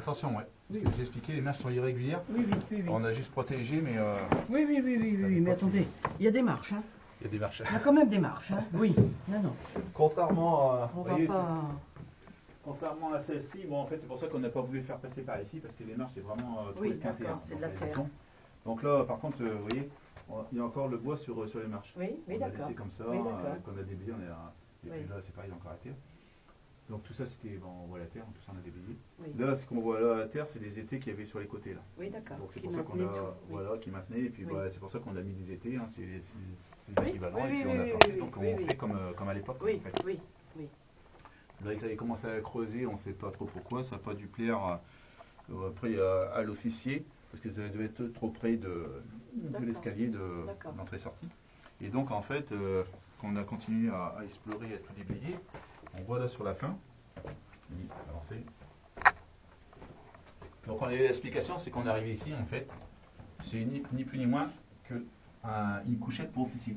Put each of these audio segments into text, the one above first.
Attention, ouais. Parce Oui. que j'ai expliqué, les marches sont irrégulières. Oui, oui, oui, oui. On a juste protégé, mais Oui, mais attendez, il y a des marches, hein. il y a des marches. Il y a quand même des marches, hein. Oui, non. Contrairement à, On vous va voyez, pas... contrairement à celle-ci, bon, en fait, c'est pour ça qu'on n'a pas voulu faire passer par ici, parce que les marches, c'est vraiment trop Oui, esquinté. d'accord, hein, c'est de dans la la terre. maison. Donc là, par contre, vous voyez, il y a encore le bois sur les marches. Oui, On a d'accord. laissé comme ça, Oui, d'accord. qu'on a déblayé, et Oui. puis là, c'est pareil, encore la terre. Donc tout ça, c'était, bon, on voit la terre, tout ça, on a déblayé. Oui, Là, ce qu'on voit là, la terre, c'est les étais qu'il y avait sur les côtés, là. oui d'accord. Donc c'est Qui pour ça qu'on maintenait a, tout, oui. voilà, qui maintenait, et puis Oui. voilà, c'est pour ça qu'on a mis des étés, hein, c'est Oui, équivalent, oui, et puis oui, on a oui, planté, oui, donc oui, on oui. fait comme à l'époque, Oui, en fait. oui. Là, ils avaient commencé à creuser, on ne sait pas trop pourquoi, ça n'a pas dû plaire après à l'officier, parce que ça devait être trop près de D'accord. l'escalier de D'accord. l'entrée-sortie. Et donc, en fait, quand on a continué à explorer et à tout déblayer, on voit là sur la fin, oui, avancez. Donc, l'explication, c'est qu'on est arrivé ici, en fait, c'est ni plus ni moins qu'une couchette pour officier.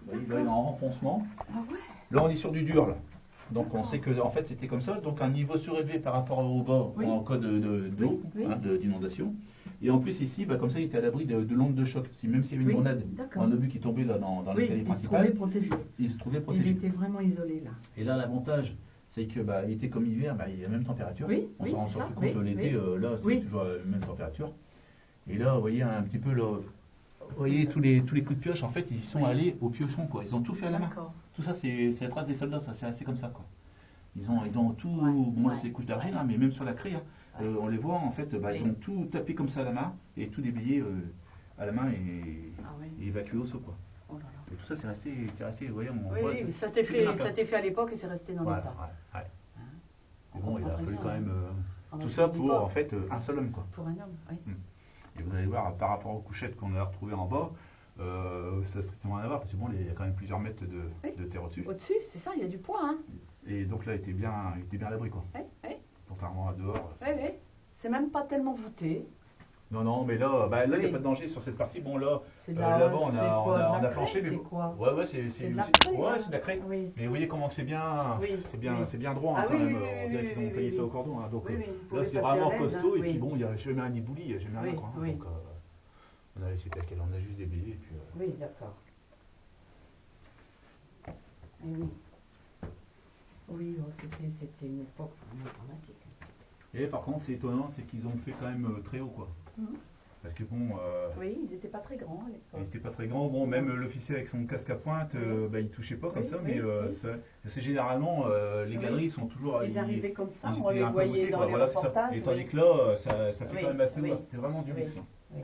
Vous voyez, là, il est en renfoncement. Ah ouais. Là, on est sur du dur, là. Donc, on sait que en fait, c'était comme ça. Donc, un niveau surélevé par rapport au bas, Oui. en cas d'eau, Oui. hein, d'inondation. Et en plus, ici, bah, comme ça, il était à l'abri de l'onde de choc. Même s'il y avait une Oui, grenade, d'accord. un obus qui tombait là dans Oui, l'escalier il se trouvait principal, protégé. il se trouvait Il protégé. était vraiment isolé là. Et là, l'avantage, c'est que bah, il était comme hiver, bah, il y a la même température. Oui, On oui, s'en rend c'est surtout ça. compte Oui, l'été, oui. là, c'est Oui. toujours la même température. Et là, vous voyez un petit peu, là, vous voyez tous les coups de pioche, en fait, ils y sont allés au piochon, quoi. Ils ont tout fait à la main. D'accord. Tout ça, c'est la trace des soldats, ça, c'est resté comme ça, quoi. Ils ont tout, Ouais, bon, là, ouais, c'est des couches d'argile, ouais. hein, mais même sur la craie, hein, Ouais. on les voit, en fait, bah, Oui. ils ont tout tapé comme ça à la main, et tout déblayé à la main Ah oui. et évacué au seau, quoi. Oh là là. Et tout ça, c'est resté, vous voyez, on Oui, voit oui, tout- ça t'est tout est fait, marqué. à l'époque et c'est resté dans Voilà, l'état. ouais. Hein. Mais bon, il a comprend fallu très quand bien, même On tout en ça dit pour, pas. en fait, un seul homme, quoi. Pour un homme, oui. Et vous allez voir, par rapport aux couchettes qu'on a retrouvées en bas, ça n'a strictement rien à voir, parce que bon, il y a quand même plusieurs mètres de terre au-dessus. Au-dessus, c'est ça, il y a du poids, hein. Et donc là, il était bien à l'abri, quoi. Oui, oui, Contrairement à dehors. oui, oui. C'est même pas tellement voûté. Non, mais là, il n'y a Oui. pas de danger sur cette partie. Bon, là, C'est de là-bas, on c'est a, quoi, de la on a craie, planché, mais c'est quoi? ouais, c'est de la craie, ouais, hein. c'est de la craie. Oui. Mais vous voyez comment c'est bien, Oui, c'est oui. bien droit, hein, Ah quand oui, même. oui, On oui, dirait oui, qu'ils ont oui, taillé oui, ça oui. au cordon. Hein, donc Oui, oui, vous là, pouvez c'est passer vraiment à l'aise, costaud. hein, Et puis oui. bon, il n'y a jamais un ébouli, il n'y a jamais Oui, rien, quoi. Hein, oui. donc, on a laissé tel quel, on a juste déblayé. Et puis, Oui, d'accord. Eh oui. Oui, oh, c'était une époque vraiment dramatique. Et par contre, c'est étonnant, c'est qu'ils ont fait quand même très haut, quoi. Mhm. Parce que bon, Oui, ils n'étaient pas très grands à l'époque. c'était pas très grand. Bon, même l'officier avec son casque à pointe, il touchait pas comme Oui, ça, oui, mais oui. c'est généralement les Oui. galeries sont toujours. Ils arrivaient comme ça, ils on étaient les un peu voyait voûtés, dans quoi. les Voilà, c'est ça. reportages. Et tandis Oui. que là, ça fait Oui, quand même assez oui. haut. C'était vraiment du Oui. luxe. Hein. Oui.